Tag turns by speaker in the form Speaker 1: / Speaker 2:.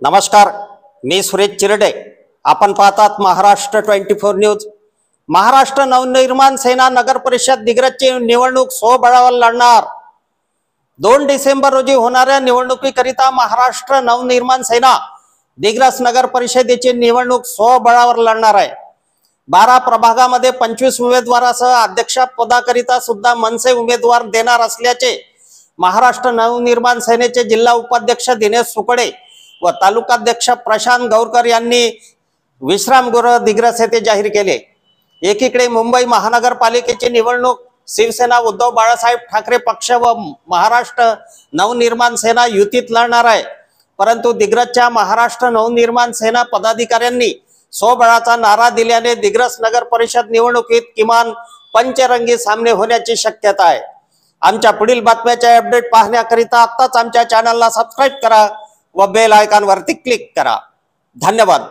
Speaker 1: नमस्कार, मी सुरेश चिरडे. आपण पाहतात महाराष्ट्र 24 न्यूज. महाराष्ट्र नवनिर्माण सेना नगर परिषद दिग्रसची निवडणूक स्वबळावर लढणार. 2 डिसेंबर रोजी होणाऱ्या निवडणुकीकरिता महाराष्ट्र नवनिर्माण सेना दिग्रस नगर परिषदेची निवडणूक स्वबळावर लढणार आहे. 12 प्रभागामध्ये 25 उमेदवारासह अध्यक्ष पदाकरिता सुद्धा मनसे उमेदवार देणार असल्याचे महाराष्ट्र नवनिर्माण सेनेचे जिल्हा उपाध्यक्ष दिनेश सुकडे व तालुकाध्यक्ष प्रशांत गौरकर यांनी विश्रामगृह दिग्रस येथे जाहीर केले. एकीकडे मुंबई महानगरपालिकेची निवडणूक शिवसेना उद्धव बाळासाहेब ठाकरे पक्ष व महाराष्ट्र नवनिर्माण सेना युतीत लढणार आहे. परंतु दिग्रसच्या महाराष्ट्र नवनिर्माण सेना पदाधिकाऱ्यांनी स्वबळाचा नारा दिल्याने दिग्रस नगर परिषद निवडणुकीत किमान पंचरंगी सामने होण्याची शक्यता आहे. आमच्या पुढील बातम्याचे अपडेट पाहण्याकरिता आत्ताच आमच्या चॅनलला सबस्क्राइब करा व बेल आयकॉनवरती क्लिक करा. धन्यवाद.